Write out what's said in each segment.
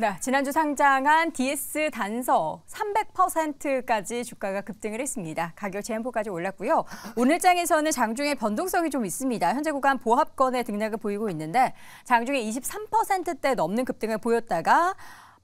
네, 지난주 상장한 DS 단서 300%까지 주가가 급등을 했습니다. 가격 제한포까지 올랐고요. 오늘 장에서는 장중에 변동성이 좀 있습니다. 현재 구간 보합권의 등락을 보이고 있는데 장중에 23%대 넘는 급등을 보였다가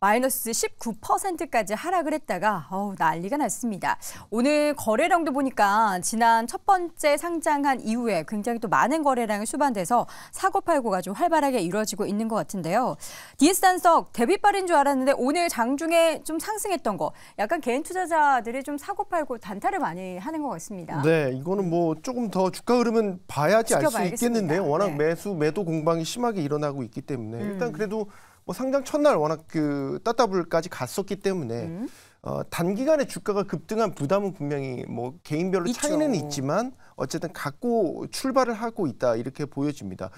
마이너스 19%까지 하락을 했다가 난리가 났습니다. 오늘 거래량도 보니까 지난 첫 번째 상장한 이후에 굉장히 또 많은 거래량이 수반돼서 사고팔고가 좀 활발하게 이루어지고 있는 것 같은데요. DS단석 데뷔발인 줄 알았는데 오늘 장중에 좀 상승했던 거 약간 개인 투자자들이 좀 사고팔고 단타를 많이 하는 것 같습니다. 네, 이거는 뭐 조금 더 주가 흐름은 봐야지 알 수 있겠는데요. 워낙 네. 매도 공방이 심하게 일어나고 있기 때문에 일단 그래도 뭐 상장 첫날 워낙 그 따따블까지 갔었기 때문에 단기간에 주가가 급등한 부담은 분명히 뭐 개인별로 있죠. 차이는 있지만 어쨌든 갖고 출발을 하고 있다 이렇게 보여집니다.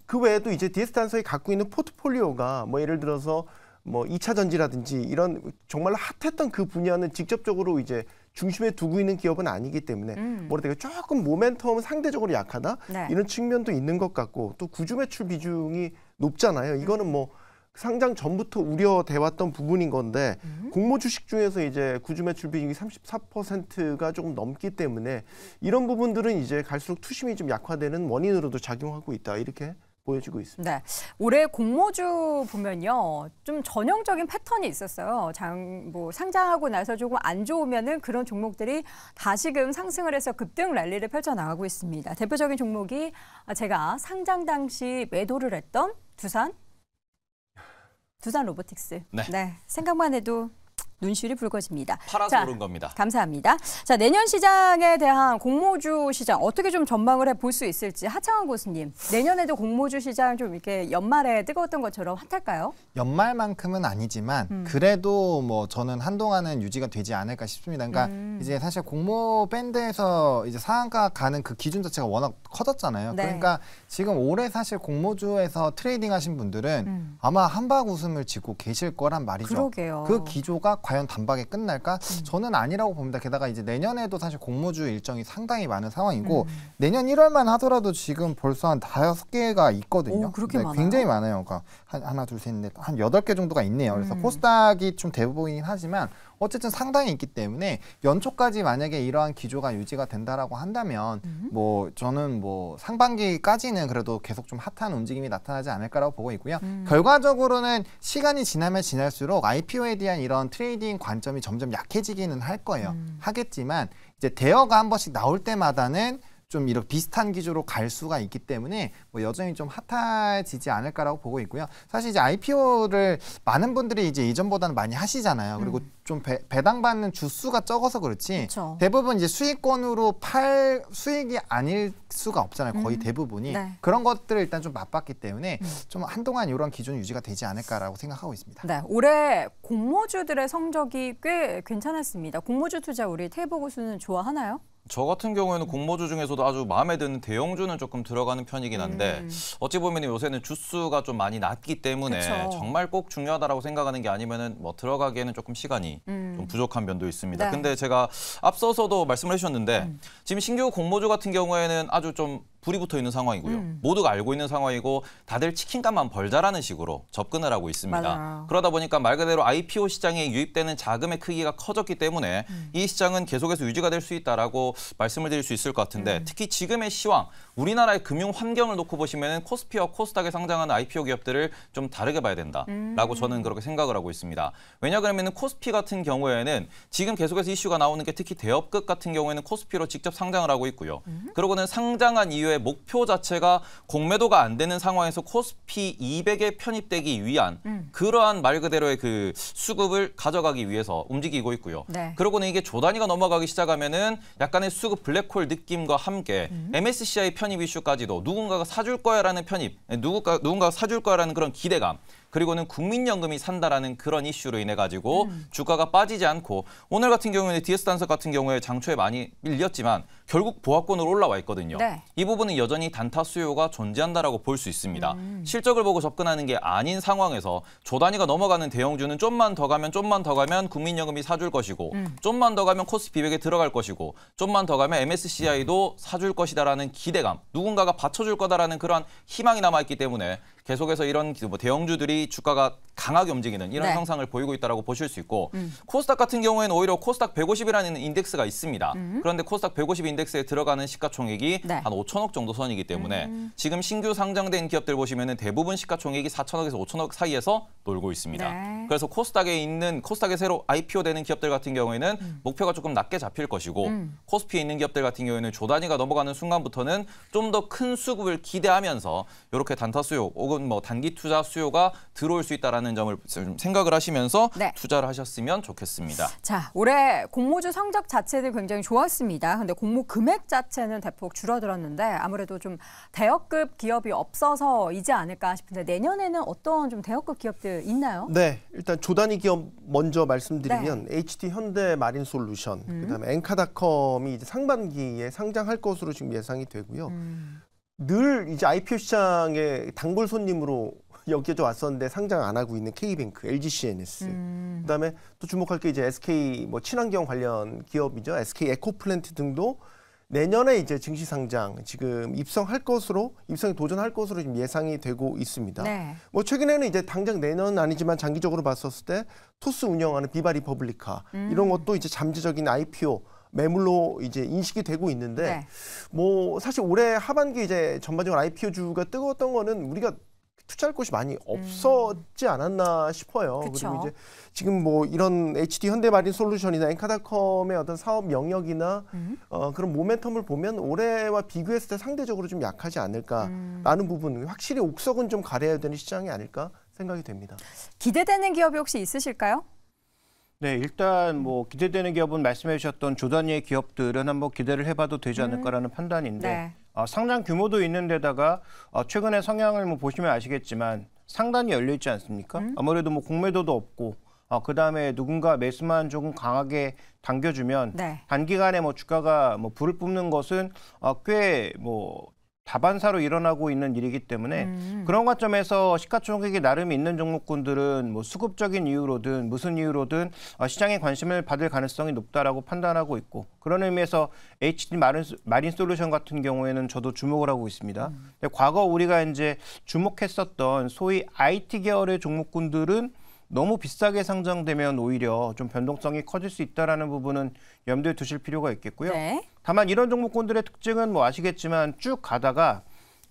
그 외에도 이제 DS단서에 갖고 있는 포트폴리오가 뭐 예를 들어서 뭐 2차 전지라든지 이런 정말 핫했던 그 분야는 직접적으로 이제 중심에 두고 있는 기업은 아니기 때문에 뭐랄까 조금 모멘텀은 상대적으로 약하다 네. 이런 측면도 있는 것 같고 또 구주 매출 비중이 높잖아요. 이거는 뭐 상장 전부터 우려돼 왔던 부분인 건데 공모 주식 중에서 이제 구주 매출 비중이 34%가 조금 넘기 때문에 이런 부분들은 이제 갈수록 투심이 좀 약화되는 원인으로도 작용하고 있다 이렇게 보여지고 있습니다. 네, 올해 공모주 보면요, 좀 전형적인 패턴이 있었어요. 상장하고 나서 조금 안 좋으면은 그런 종목들이 다시금 상승을 해서 급등 랠리를 펼쳐 나가고 있습니다. 대표적인 종목이 제가 상장 당시 매도를 했던 두산 로보틱스. 네, 생각만 해도 눈시울이 붉어집니다. 팔아서 오른 겁니다. 감사합니다. 자, 내년 시장에 대한 공모주 시장 어떻게 좀 전망을 해볼 수 있을지 하창원 교수님, 내년에도 공모주 시장 좀 이렇게 연말에 뜨거웠던 것처럼 핫할까요? 연말만큼은 아니지만 그래도 뭐 저는 한동안은 유지가 되지 않을까 싶습니다. 그러니까 이제 사실 공모 밴드에서 이제 상한가 가는 그 기준 자체가 워낙 커졌잖아요. 네. 그러니까 지금 올해 사실 공모주에서 트레이딩 하신 분들은 아마 한박 웃음을 짓고 계실 거란 말이죠. 그러게요. 그 기조가 과연 단박에 끝날까? 저는 아니라고 봅니다. 게다가 이제 내년에도 사실 공모주 일정이 상당히 많은 상황이고 내년 1월만 하더라도 지금 벌써 한 5개가 있거든요. 오, 그렇게 많아요? 굉장히 많아요. 그러니까 하나, 둘, 셋, 넷, 한 8개 정도가 있네요. 그래서 코스닥이 좀 대부분이긴 하지만 어쨌든 상당히 있기 때문에 연초까지 만약에 이러한 기조가 유지가 된다라고 한다면 뭐 저는 뭐 상반기까지는 그래도 계속 좀 핫한 움직임이 나타나지 않을까라고 보고 있고요. 결과적으로는 시간이 지나면 지날수록 IPO에 대한 이런 트레이딩 관점이 점점 약해지기는 할 거예요. 하겠지만 이제 대여가 한 번씩 나올 때마다는 좀 이렇게 비슷한 기조로 갈 수가 있기 때문에 뭐 여전히 좀 핫해지지 않을까라고 보고 있고요. 사실 이제 IPO를 많은 분들이 이제 이전보다는 많이 하시잖아요. 그리고 좀 배당받는 주수가 적어서 그렇지 그쵸. 대부분 이제 수익권으로 팔 수익이 아닐 수가 없잖아요. 거의 대부분이. 네. 그런 것들을 일단 좀 맛봤기 때문에 좀 한동안 이런 기준이 유지가 되지 않을까라고 생각하고 있습니다. 네, 올해 공모주들의 성적이 꽤 괜찮았습니다. 공모주 투자 우리 태보 교수는 좋아하나요? 저 같은 경우에는 공모주 중에서도 아주 마음에 드는 대형주는 조금 들어가는 편이긴 한데 어찌 보면 요새는 주수가 좀 많이 낮기 때문에 그쵸. 정말 꼭 중요하다고 생각하는 게 아니면은 뭐 들어가기에는 조금 시간이 좀 부족한 면도 있습니다. 네. 근데 제가 앞서서도 말씀을 해주셨는데 지금 신규 공모주 같은 경우에는 아주 좀 불이 붙어 있는 상황이고요. 모두가 알고 있는 상황이고 다들 치킨값만 벌자라는 식으로 접근을 하고 있습니다. 맞아요. 그러다 보니까 말 그대로 IPO 시장에 유입되는 자금의 크기가 커졌기 때문에 이 시장은 계속해서 유지가 될 수 있다라고 말씀을 드릴 수 있을 것 같은데 특히 지금의 시황, 우리나라의 금융 환경을 놓고 보시면 코스피와 코스닥에 상장하는 IPO 기업들을 좀 다르게 봐야 된다라고 저는 그렇게 생각을 하고 있습니다. 왜냐 그러면 코스피 같은 경우에는 지금 계속해서 이슈가 나오는 게 특히 대업급 같은 경우에는 코스피로 직접 상장을 하고 있고요. 그러고는 상장한 이후에 목표 자체가 공매도가 안 되는 상황에서 코스피 200에 편입되기 위한 그러한 말 그대로의 그 수급을 가져가기 위해서 움직이고 있고요. 네. 그러고는 이게 조 단위가 넘어가기 시작하면은 약간의 수급 블랙홀 느낌과 함께 MSCI 편입 이슈까지도 누군가가 사줄 거야라는 편입, 누군가가 사줄 거야라는 그런 기대감. 그리고는 국민연금이 산다라는 그런 이슈로 인해 가지고 주가가 빠지지 않고 오늘 같은 경우에는 DS단석 같은 경우에 장초에 많이 밀렸지만 결국 보합권으로 올라와 있거든요. 네. 이 부분은 여전히 단타 수요가 존재한다라고 볼 수 있습니다. 실적을 보고 접근하는 게 아닌 상황에서 조 단위가 넘어가는 대형주는 좀만 더 가면 국민연금이 사줄 것이고 좀만 더 가면 코스피 200에 들어갈 것이고 좀만 더 가면 MSCI도 사줄 것이다라는 기대감, 누군가가 받쳐줄 거다라는 그런 희망이 남아있기 때문에 계속해서 이런 뭐 대형주들이 주가가 강하게 움직이는 이런 네. 형상을 보이고 있다고 보실 수 있고 코스닥 같은 경우에는 오히려 코스닥 150이라는 인덱스가 있습니다. 그런데 코스닥 150 인덱스에 들어가는 시가총액이 네. 한 5천억 정도 선이기 때문에 지금 신규 상장된 기업들 보시면 대부분 시가총액이 4천억에서 5천억 사이에서 놀고 있습니다. 네. 그래서 코스닥에 새로 IPO 되는 기업들 같은 경우에는 목표가 조금 낮게 잡힐 것이고 코스피에 있는 기업들 같은 경우에는 조 단위가 넘어가는 순간부터는 좀 더 큰 수급을 기대하면서 이렇게 단타 수요 혹은 뭐 단기 투자 수요가 들어올 수 있다라는 점을 좀 생각을 하시면서 네. 투자를 하셨으면 좋겠습니다. 자, 올해 공모주 성적 자체는 굉장히 좋았습니다. 근데 공모 금액 자체는 대폭 줄어들었는데 아무래도 좀 대여급 기업이 없어서이지 않을까 싶은데 내년에는 어떤 좀 대여급 기업들 있나요? 네, 일단 조단위 기업 먼저 말씀드리면 HD 현대 마린 솔루션, 그다음에 엔카닷컴이 이제 상반기에 상장할 것으로 지금 예상이 되고요. 늘 이제 IPO 시장의 단골 손님으로 여겨져 왔었는데 상장 안 하고 있는 K뱅크, LGCNS. 그다음에 또 주목할 게 이제 SK 뭐 친환경 관련 기업이죠. SK 에코플랜트 등도 내년에 이제 증시 상장 지금 입성이 도전할 것으로 지금 예상이 되고 있습니다. 네. 뭐 최근에는 이제 당장 내년은 아니지만 장기적으로 봤었을 때 토스 운영하는 비바 리퍼블리카 이런 것도 이제 잠재적인 IPO 매물로 이제 인식이 되고 있는데 네. 뭐 사실 올해 하반기 이제 전반적으로 IPO주가 뜨거웠던 거는 우리가 투자할 곳이 많이 없었지 않았나 싶어요. 그쵸. 그리고 이제 지금 뭐 이런 HD 현대마린 솔루션이나 엔카닷컴의 어떤 사업 영역이나 그런 모멘텀을 보면 올해와 비교했을 때 상대적으로 좀 약하지 않을까라는 부분, 확실히 옥석은 좀 가려야 되는 시장이 아닐까 생각이 됩니다. 기대되는 기업이 혹시 있으실까요? 네, 일단 뭐 기대되는 기업은 말씀해 주셨던 조단위의 기업들은 한번 기대를 해봐도 되지 않을까라는 판단인데 네. 상장 규모도 있는 데다가 최근의 성향을 뭐 보시면 아시겠지만 상단이 열려 있지 않습니까? 아무래도 뭐 공매도도 없고 그다음에 누군가 매수만 조금 강하게 당겨주면 네. 단기간에 뭐 주가가 뭐 불을 뿜는 것은 꽤 뭐 다반사로 일어나고 있는 일이기 때문에 그런 관점에서 시가총액이 나름 있는 종목군들은 뭐 수급적인 이유로든 무슨 이유로든 시장에 관심을 받을 가능성이 높다라고 판단하고 있고 그런 의미에서 HD 마린 솔루션 같은 경우에는 저도 주목을 하고 있습니다. 근데 과거 우리가 이제 주목했었던 소위 IT 계열의 종목군들은 너무 비싸게 상장되면 오히려 좀 변동성이 커질 수 있다라는 부분은 염두에 두실 필요가 있겠고요. 네. 다만 이런 종목군들의 특징은 뭐 아시겠지만 쭉 가다가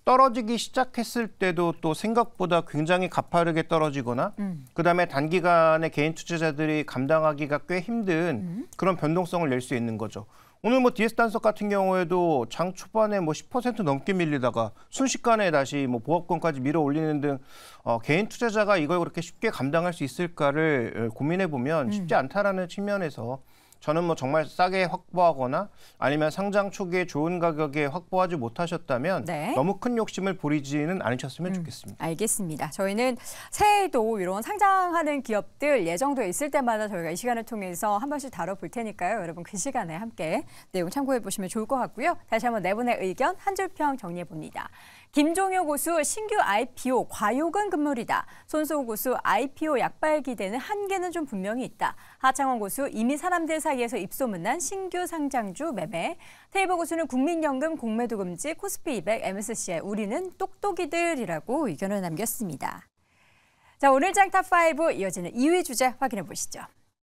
떨어지기 시작했을 때도 또 생각보다 굉장히 가파르게 떨어지거나 그다음에 단기간에 개인 투자자들이 감당하기가 꽤 힘든 그런 변동성을 낼 수 있는 거죠. 오늘 뭐 DS단석 같은 경우에도 장 초반에 뭐 10% 넘게 밀리다가 순식간에 다시 뭐 보합권까지 밀어 올리는 등 개인 투자자가 이걸 그렇게 쉽게 감당할 수 있을까를 고민해 보면 쉽지 않다라는 측면에서 저는 뭐 정말 싸게 확보하거나 아니면 상장 초기에 좋은 가격에 확보하지 못하셨다면 네. 너무 큰 욕심을 부리지는 않으셨으면 좋겠습니다. 알겠습니다. 저희는 새해에도 이런 상장하는 기업들 예정돼 있을 때마다 저희가 이 시간을 통해서 한 번씩 다뤄볼 테니까요. 여러분 그 시간에 함께 내용 참고해 보시면 좋을 것 같고요. 다시 한번 네 분의 의견 한 줄평 정리해 봅니다. 김종효 고수 신규 IPO 과욕은 금물이다. 손수호 고수 IPO 약발 기대는 한계는 좀 분명히 있다. 하창원 고수 이미 사람들 사이에서 입소문난 신규 상장주 매매. 테이버 고수는 국민연금 공매도 금지 코스피 200 MSCI 우리는 똑똑이들이라고 의견을 남겼습니다. 자, 오늘 장 탑5 이어지는 2위 주제 확인해 보시죠.